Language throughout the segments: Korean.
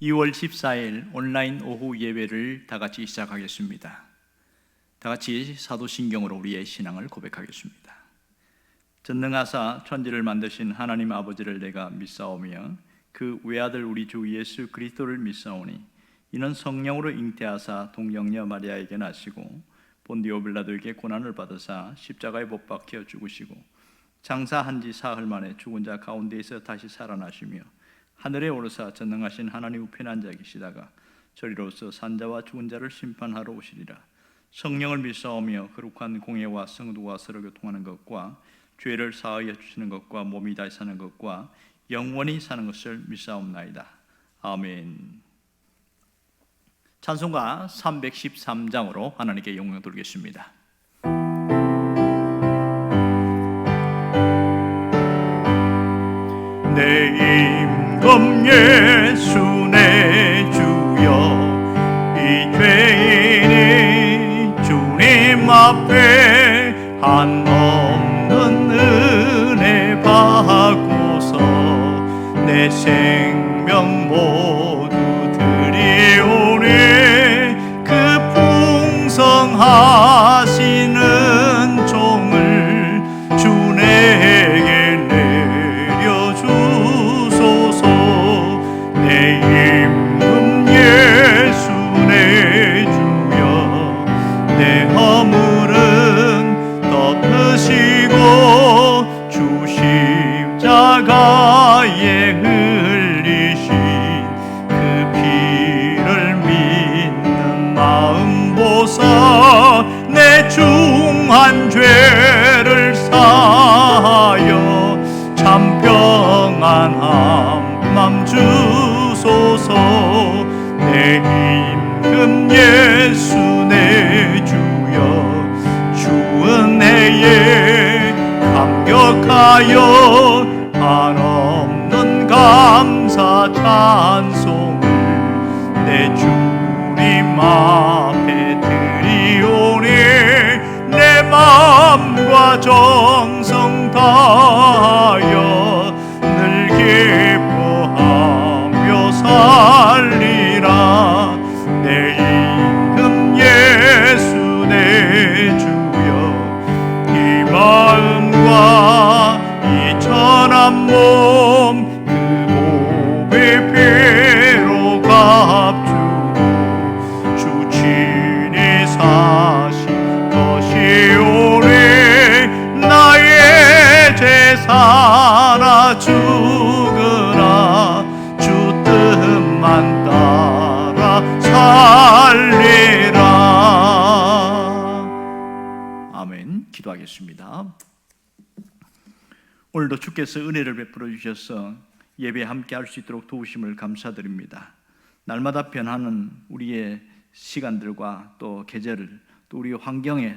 2월 14일 온라인 오후 예배를 다 같이 시작하겠습니다. 다 같이 사도신경으로 우리의 신앙을 고백하겠습니다. 전능하사 천지를 만드신 하나님 아버지를 내가 믿사오며 그 외아들 우리 주 예수 그리스도를 믿사오니 이는 성령으로 잉태하사 동정녀 마리아에게 나시고 본디오 빌라도에게 고난을 받으사 십자가에 못 박혀 죽으시고 장사한 지 사흘 만에 죽은 자 가운데에서 다시 살아나시며 하늘에 오르사 전능하신 하나님 우편에 앉아 계시다가 저리로서 산자와 죽은 자를 심판하러 오시리라. 성령을 믿사오며 거룩한 공예와 성도와 서로 교통하는 것과 죄를 사하여 주시는 것과 몸이 다시 사는 것과 영원히 사는 것을 믿사옵나이다. 아멘. 찬송가 313장으로 하나님께 영광 돌리겠습니다. 내 임금 예수 내 주여, 이 죄인이 주님 앞에 한없는 은혜 받고서 내 생명 모두 드리오니 그 풍성하시는 종을 주 내게 내려주소서. 내 임금 예수 내 주여, 내 허물은 덮으시고 주 십자가에 흘리신 그 피를 믿는 마음 보사 내 중한 죄를 사하여 참 평안함 맘 주소서. 내 임금 예수 내 주여, 주 은혜에 감격하여 한없는 감사 찬송을 내 주님 앞에 드리오니 내 마음과 정성 다하여 늘 기뻐하며 살리라. 내 임금 예수 내 주여, 이 마음과 이 천한 몸 그 곱의 피로 값주고 주 친히 사신 것이오니 나의 죄 살아 죽으나 주 뜻만 따라 살리라. 아멘. 기도하겠습니다. 오늘도 주께서 은혜를 베풀어 주셔서 예배에 함께 할 수 있도록 도우심을 감사드립니다. 날마다 변하는 우리의 시간들과 또 계절을, 또 우리 환경에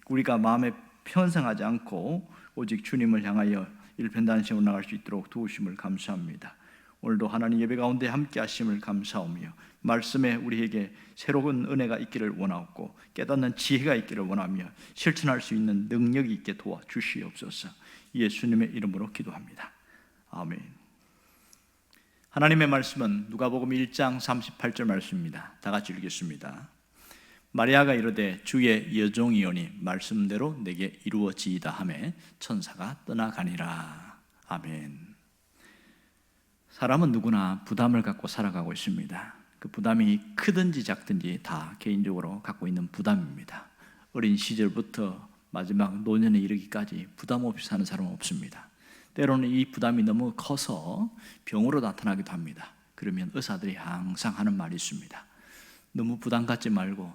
우리가 마음에 편성하지 않고 오직 주님을 향하여 일편단심으로 나갈 수 있도록 도우심을 감사합니다. 오늘도 하나님 예배 가운데 함께 하심을 감사하며 말씀에 우리에게 새로운 은혜가 있기를 원하고 깨닫는 지혜가 있기를 원하며 실천할 수 있는 능력이 있게 도와주시옵소서. 예수님의 이름으로 기도합니다. 아멘. 하나님의 말씀은 누가복음 1장 38절 말씀입니다. 다 같이 읽겠습니다. 마리아가 이르되 주의 여종이오니 말씀대로 내게 이루어지이다 하매 천사가 떠나가니라. 아멘. 사람은 누구나 부담을 갖고 살아가고 있습니다. 그 부담이 크든지 작든지 다 개인적으로 갖고 있는 부담입니다. 어린 시절부터 마지막 노년에 이르기까지 부담 없이 사는 사람은 없습니다. 때로는 이 부담이 너무 커서 병으로 나타나기도 합니다. 그러면 의사들이 항상 하는 말이 있습니다. 너무 부담 갖지 말고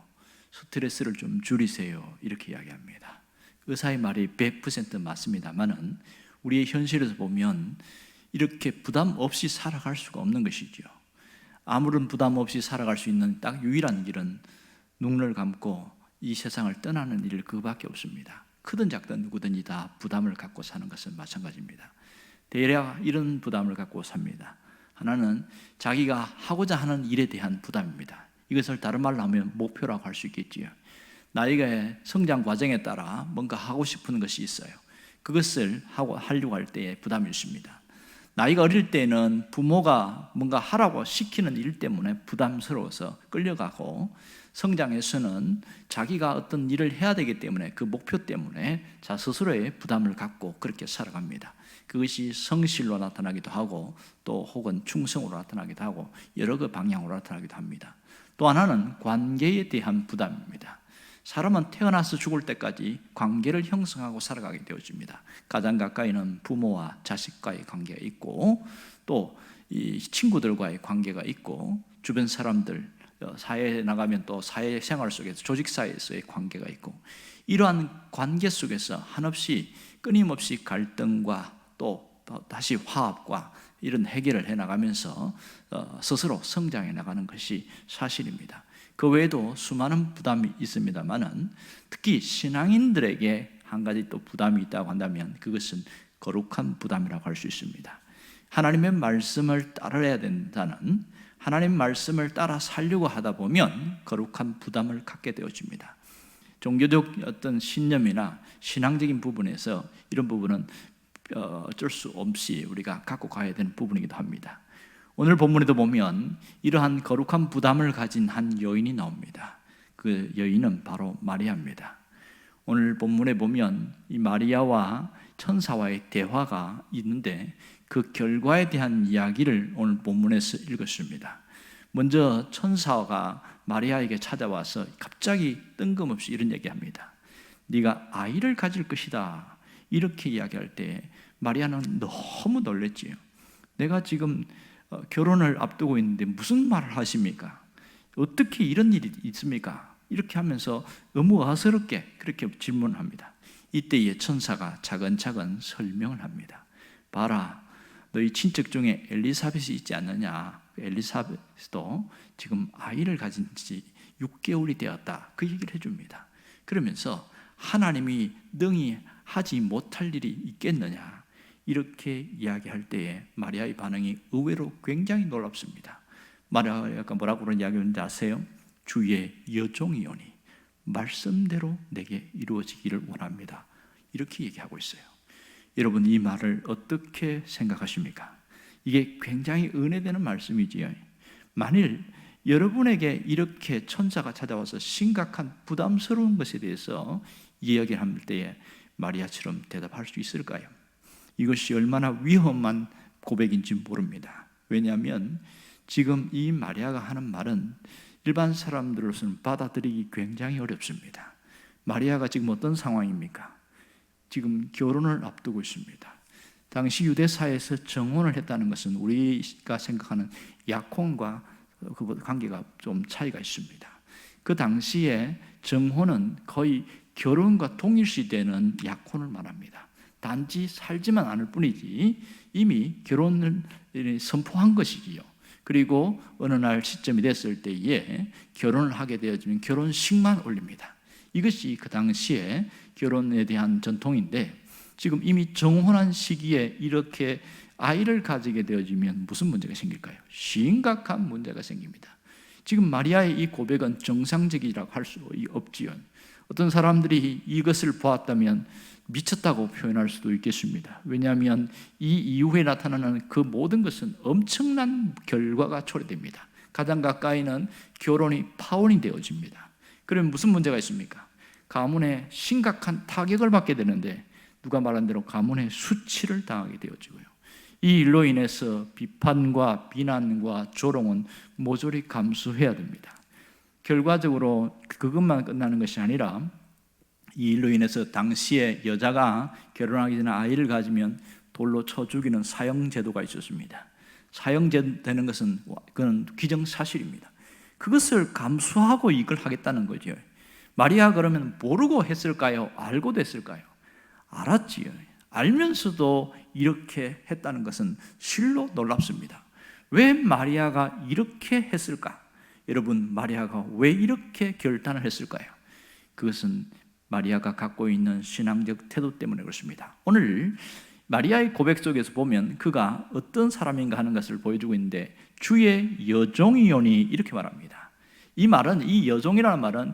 스트레스를 좀 줄이세요, 이렇게 이야기합니다. 의사의 말이 100% 맞습니다만은 우리의 현실에서 보면 이렇게 부담 없이 살아갈 수가 없는 것이죠. 아무런 부담 없이 살아갈 수 있는 딱 유일한 길은 눈을 감고 이 세상을 떠나는 일, 그거밖에 없습니다. 크든 작든 누구든지 다 부담을 갖고 사는 것은 마찬가지입니다. 대략 이런 부담을 갖고 삽니다. 하나는 자기가 하고자 하는 일에 대한 부담입니다. 이것을 다른 말로 하면 목표라고 할 수 있겠지요. 나에게 성장 과정에 따라 뭔가 하고 싶은 것이 있어요. 그것을 하려고 할 때에 부담이 있습니다. 나이가 어릴 때는 부모가 뭔가 하라고 시키는 일 때문에 부담스러워서 끌려가고, 성장해서는 자기가 어떤 일을 해야 되기 때문에 그 목표 때문에 자 스스로의 부담을 갖고 그렇게 살아갑니다. 그것이 성실로 나타나기도 하고 또 혹은 충성으로 나타나기도 하고 여러 그 방향으로 나타나기도 합니다. 또 하나는 관계에 대한 부담입니다. 사람은 태어나서 죽을 때까지 관계를 형성하고 살아가게 되어집니다. 가장 가까이는 부모와 자식과의 관계가 있고, 또 이 친구들과의 관계가 있고, 주변 사람들, 사회에 나가면 또 사회생활 속에서 조직사회에서의 관계가 있고, 이러한 관계 속에서 한없이 끊임없이 갈등과 또 다시 화합과 이런 해결을 해나가면서 스스로 성장해 나가는 것이 사실입니다. 그 외에도 수많은 부담이 있습니다만은, 특히 신앙인들에게 한 가지 또 부담이 있다고 한다면 그것은 거룩한 부담이라고 할 수 있습니다. 하나님의 말씀을 따라야 된다는, 하나님 말씀을 따라 살려고 하다 보면 거룩한 부담을 갖게 되어집니다. 종교적 어떤 신념이나 신앙적인 부분에서 이런 부분은 어쩔 수 없이 우리가 갖고 가야 되는 부분이기도 합니다. 오늘 본문에도 보면 이러한 거룩한 부담을 가진 한 여인이 나옵니다. 그 여인은 바로 마리아입니다. 오늘 본문에 보면 이 마리아와 천사와의 대화가 있는데 그 결과에 대한 이야기를 오늘 본문에서 읽었습니다. 먼저 천사가 마리아에게 찾아와서 갑자기 뜬금없이 이런 얘기합니다. 네가 아이를 가질 것이다. 이렇게 이야기할 때 마리아는 너무 놀랬지요. 내가 지금 결혼을 앞두고 있는데 무슨 말을 하십니까? 어떻게 이런 일이 있습니까? 이렇게 하면서 너무 어설프게 그렇게 질문합니다. 이때에 천사가 차근차근 설명을 합니다. 봐라, 너희 친척 중에 엘리사벳이 있지 않느냐? 엘리사벳도 지금 아이를 가진 지 6개월이 되었다. 그 얘기를 해줍니다. 그러면서 하나님이 능히 하지 못할 일이 있겠느냐? 이렇게 이야기할 때에 마리아의 반응이 의외로 굉장히 놀랍습니다. 마리아가 뭐라고 그런 이야기하는지 아세요? 주의 여종이오니 말씀대로 내게 이루어지기를 원합니다. 이렇게 얘기하고 있어요. 여러분, 이 말을 어떻게 생각하십니까? 이게 굉장히 은혜되는 말씀이지요. 만일 여러분에게 이렇게 천사가 찾아와서 심각한 부담스러운 것에 대해서 이야기를 할 때에 마리아처럼 대답할 수 있을까요? 이것이 얼마나 위험한 고백인지 모릅니다. 왜냐하면 지금 이 마리아가 하는 말은 일반 사람들로서는 받아들이기 굉장히 어렵습니다. 마리아가 지금 어떤 상황입니까? 지금 결혼을 앞두고 있습니다. 당시 유대사회에서 정혼을 했다는 것은 우리가 생각하는 약혼과 그 관계가 좀 차이가 있습니다. 그 당시에 정혼은 거의 결혼과 동일시되는 약혼을 말합니다. 단지 살지만 않을 뿐이지 이미 결혼을 선포한 것이지요. 그리고 어느 날 시점이 됐을 때에 결혼을 하게 되어지면 결혼식만 올립니다. 이것이 그 당시에 결혼에 대한 전통인데, 지금 이미 정혼한 시기에 이렇게 아이를 가지게 되어지면 무슨 문제가 생길까요? 심각한 문제가 생깁니다. 지금 마리아의 이 고백은 정상적이라고 할 수 없지요. 어떤 사람들이 이것을 보았다면 미쳤다고 표현할 수도 있겠습니다. 왜냐하면 이 이후에 나타나는 그 모든 것은 엄청난 결과가 초래됩니다. 가장 가까이는 결혼이 파혼이 되어집니다. 그러면 무슨 문제가 있습니까? 가문에 심각한 타격을 받게 되는데, 누가 말한 대로 가문의 수치를 당하게 되어지고요. 이 일로 인해서 비판과 비난과 조롱은 모조리 감수해야 됩니다. 결과적으로 그것만 끝나는 것이 아니라 이 일로 인해서 당시에 여자가 결혼하기 전에 아이를 가지면 돌로 쳐 죽이는 사형제도가 있었습니다. 사형되는 것은 그건 기정사실입니다. 그것을 감수하고 이걸 하겠다는 거죠. 마리아 그러면 모르고 했을까요? 알고도 했을까요? 알았지요. 알면서도 이렇게 했다는 것은 실로 놀랍습니다. 왜 마리아가 이렇게 했을까? 여러분, 마리아가 왜 이렇게 결단을 했을까요? 그것은 마리아가 갖고 있는 신앙적 태도 때문에 그렇습니다. 오늘 마리아의 고백 속에서 보면 그가 어떤 사람인가 하는 것을 보여주고 있는데, 주의 여종이오니 이렇게 말합니다. 이 말은, 이 여종이라는 말은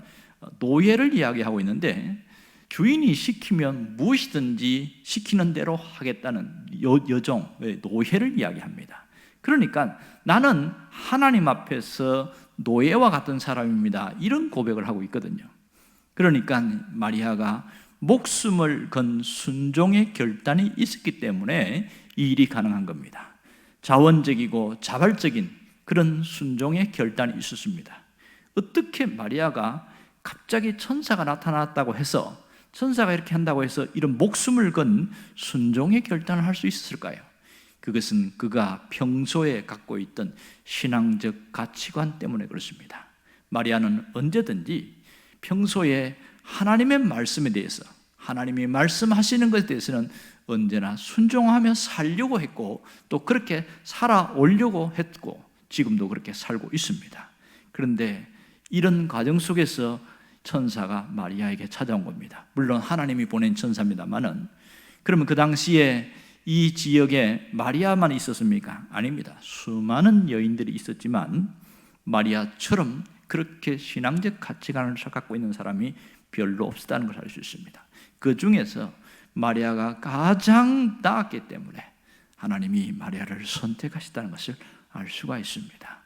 노예를 이야기하고 있는데, 주인이 시키면 무엇이든지 시키는 대로 하겠다는 여종, 노예를 이야기합니다. 그러니까 나는 하나님 앞에서 노예와 같은 사람입니다, 이런 고백을 하고 있거든요. 그러니까 마리아가 목숨을 건 순종의 결단이 있었기 때문에 이 일이 가능한 겁니다. 자원적이고 자발적인 그런 순종의 결단이 있었습니다. 어떻게 마리아가 갑자기 천사가 나타났다고 해서, 천사가 이렇게 한다고 해서 이런 목숨을 건 순종의 결단을 할 수 있었을까요? 그것은 그가 평소에 갖고 있던 신앙적 가치관 때문에 그렇습니다. 마리아는 언제든지 평소에 하나님의 말씀에 대해서, 하나님이 말씀하시는 것에 대해서는 언제나 순종하며 살려고 했고, 또 그렇게 살아오려고 했고, 지금도 그렇게 살고 있습니다. 그런데 이런 과정 속에서 천사가 마리아에게 찾아온 겁니다. 물론 하나님이 보낸 천사입니다만은, 그러면 그 당시에 이 지역에 마리아만 있었습니까? 아닙니다. 수많은 여인들이 있었지만 마리아처럼 그렇게 신앙적 가치관을 갖고 있는 사람이 별로 없었다는 것을 알 수 있습니다. 그 중에서 마리아가 가장 나았기 때문에 하나님이 마리아를 선택하셨다는 것을 알 수가 있습니다.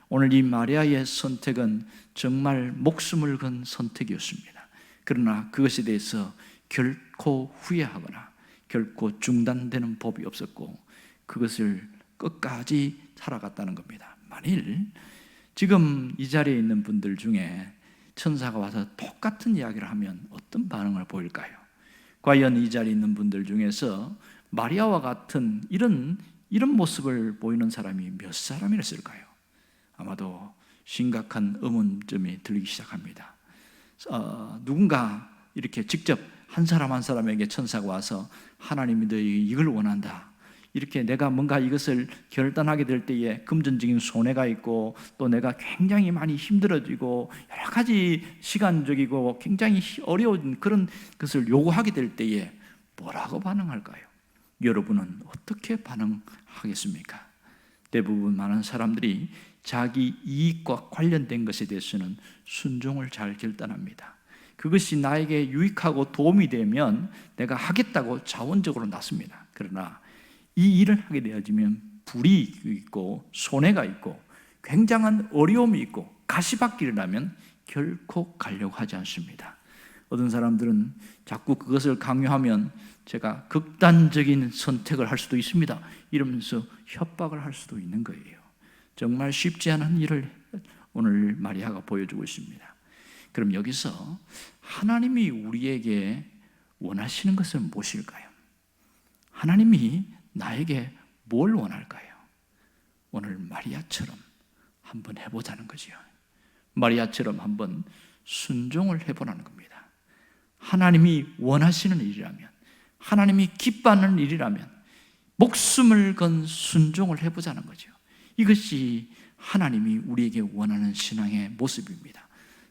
오늘 이 마리아의 선택은 정말 목숨을 건 선택이었습니다. 그러나 그것에 대해서 결코 후회하거나 결코 중단되는 법이 없었고, 그것을 끝까지 살아갔다는 겁니다. 만일 지금 이 자리에 있는 분들 중에 천사가 와서 똑같은 이야기를 하면 어떤 반응을 보일까요? 과연 이 자리에 있는 분들 중에서 마리아와 같은 이런 모습을 보이는 사람이 몇 사람이었을까요? 아마도 심각한 의문점이 들리기 시작합니다. 누군가 이렇게 직접 한 사람 한 사람에게 천사가 와서 하나님이 너희 이걸 원한다, 이렇게 내가 뭔가 이것을 결단하게 될 때에 금전적인 손해가 있고, 또 내가 굉장히 많이 힘들어지고 여러 가지 시간적이고 굉장히 어려운 그런 것을 요구하게 될 때에 뭐라고 반응할까요? 여러분은 어떻게 반응하겠습니까? 대부분 많은 사람들이 자기 이익과 관련된 것에 대해서는 순종을 잘 결단합니다. 그것이 나에게 유익하고 도움이 되면 내가 하겠다고 자원적으로 나섭니다. 그러나 이 일을 하게 되어지면 불이익이 있고 손해가 있고 굉장한 어려움이 있고 가시밭길을 나면 결코 가려고 하지 않습니다. 어떤 사람들은 자꾸 그것을 강요하면 제가 극단적인 선택을 할 수도 있습니다, 이러면서 협박을 할 수도 있는 거예요. 정말 쉽지 않은 일을 오늘 마리아가 보여주고 있습니다. 그럼 여기서 하나님이 우리에게 원하시는 것은 무엇일까요? 하나님이 나에게 뭘 원할까요? 오늘 마리아처럼 한번 해보자는 거죠. 마리아처럼 한번 순종을 해보라는 겁니다. 하나님이 원하시는 일이라면, 하나님이 기뻐하는 일이라면 목숨을 건 순종을 해보자는 거죠. 이것이 하나님이 우리에게 원하는 신앙의 모습입니다.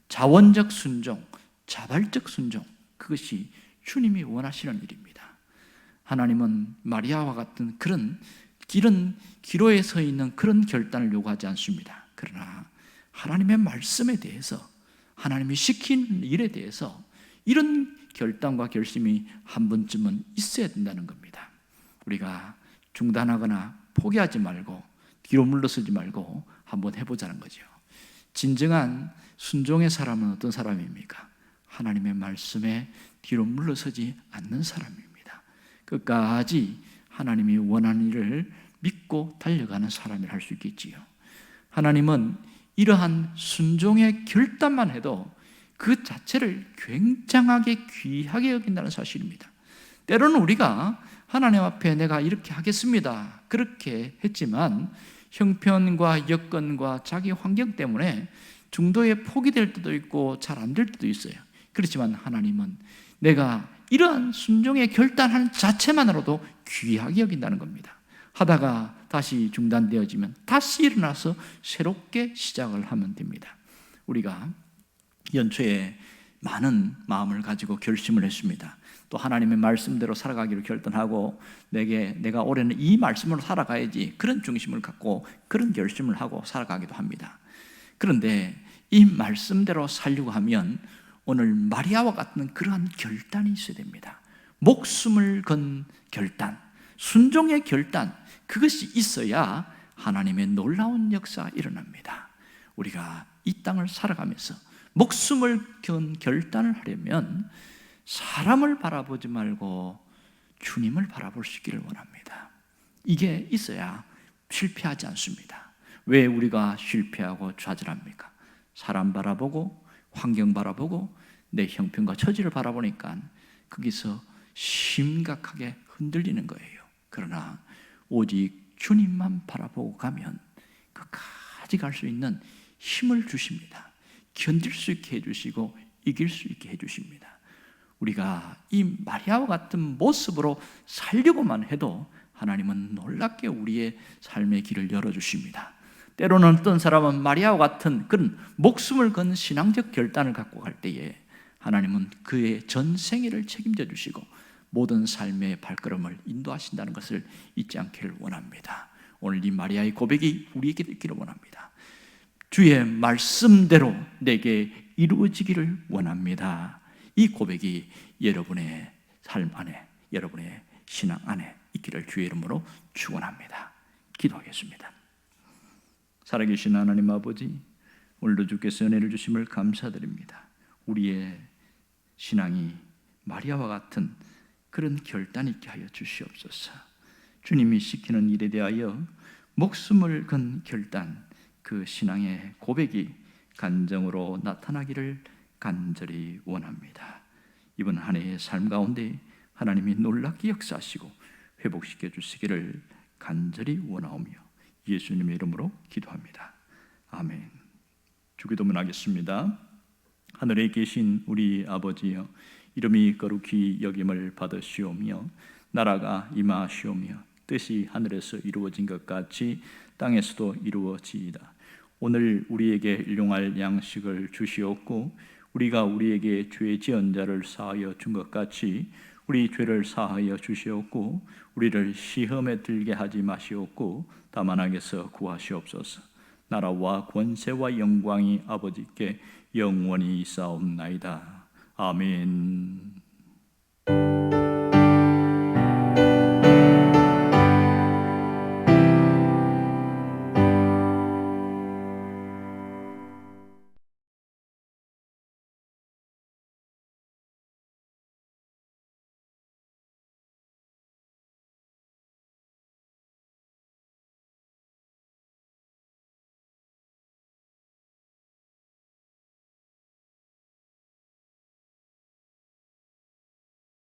자원적 순종, 자발적 순종, 그것이 주님이 원하시는 일입니다. 하나님은 마리아와 같은 그런 기로에 서 있는 그런 결단을 요구하지 않습니다. 그러나 하나님의 말씀에 대해서, 하나님이 시킨 일에 대해서 이런 결단과 결심이 한 번쯤은 있어야 된다는 겁니다. 우리가 중단하거나 포기하지 말고 뒤로 물러서지 말고 한번 해보자는 거죠. 진정한 순종의 사람은 어떤 사람입니까? 하나님의 말씀에 뒤로 물러서지 않는 사람입니다. 끝까지 하나님이 원하는 일을 믿고 달려가는 사람이라 할 수 있겠지요. 하나님은 이러한 순종의 결단만 해도 그 자체를 굉장하게 귀하게 여긴다는 사실입니다. 때로는 우리가 하나님 앞에 내가 이렇게 하겠습니다, 그렇게 했지만 형편과 여건과 자기 환경 때문에 중도에 포기될 때도 있고 잘 안 될 때도 있어요. 그렇지만 하나님은 내가 이러한 순종의 결단하는 자체만으로도 귀하게 여긴다는 겁니다. 하다가 다시 중단되어지면 다시 일어나서 새롭게 시작을 하면 됩니다. 우리가 연초에 많은 마음을 가지고 결심을 했습니다. 또 하나님의 말씀대로 살아가기로 결단하고 내가 올해는 이 말씀으로 살아가야지, 그런 중심을 갖고 그런 결심을 하고 살아가기도 합니다. 그런데 이 말씀대로 살려고 하면 오늘 마리아와 같은 그러한 결단이 있어야 됩니다. 목숨을 건 결단, 순종의 결단, 그것이 있어야 하나님의 놀라운 역사가 일어납니다. 우리가 이 땅을 살아가면서 목숨을 건 결단을 하려면 사람을 바라보지 말고 주님을 바라볼 수 있기를 원합니다. 이게 있어야 실패하지 않습니다. 왜 우리가 실패하고 좌절합니까? 사람 바라보고 환경 바라보고 내 형편과 처지를 바라보니까 거기서 심각하게 흔들리는 거예요. 그러나 오직 주님만 바라보고 가면 끝까지 갈 수 있는 힘을 주십니다. 견딜 수 있게 해주시고 이길 수 있게 해주십니다. 우리가 이 마리아와 같은 모습으로 살려고만 해도 하나님은 놀랍게 우리의 삶의 길을 열어주십니다. 때로는 어떤 사람은 마리아와 같은 그런 목숨을 건 신앙적 결단을 갖고 갈 때에 하나님은 그의 전생애를 책임져 주시고 모든 삶의 발걸음을 인도하신다는 것을 잊지 않기를 원합니다. 오늘 이 마리아의 고백이 우리에게 있기를 원합니다. 주의 말씀대로 내게 이루어지기를 원합니다. 이 고백이 여러분의 삶 안에, 여러분의 신앙 안에 있기를 주의 이름으로 축원합니다. 기도하겠습니다. 살아계신 하나님 아버지, 오늘도 주께서 은혜를 주심을 감사드립니다. 우리의 신앙이 마리아와 같은 그런 결단 있게 하여 주시옵소서. 주님이 시키는 일에 대하여 목숨을 건 결단, 그 신앙의 고백이 간정으로 나타나기를 간절히 원합니다. 이번 한 해의 삶 가운데 하나님이 놀랍게 역사하시고 회복시켜 주시기를 간절히 원하오며 예수님의 이름으로 기도합니다. 아멘. 주기도문 하겠습니다. 하늘에 계신 우리 아버지여, 이름이 거룩히 여김을 받으시오며 나라가 임하시오며 뜻이 하늘에서 이루어진 것 같이 땅에서도 이루어지이다. 오늘 우리에게 일용할 양식을 주시옵고 우리가 우리에게 죄 지은 자를 사하여 준 것 같이 우리 죄를 사하여 주시옵고 우리를 시험에 들게 하지 마시옵고 다만 악에서 구하시옵소서. 나라와 권세와 영광이 아버지께 영원히 있사옵나이다. 아멘.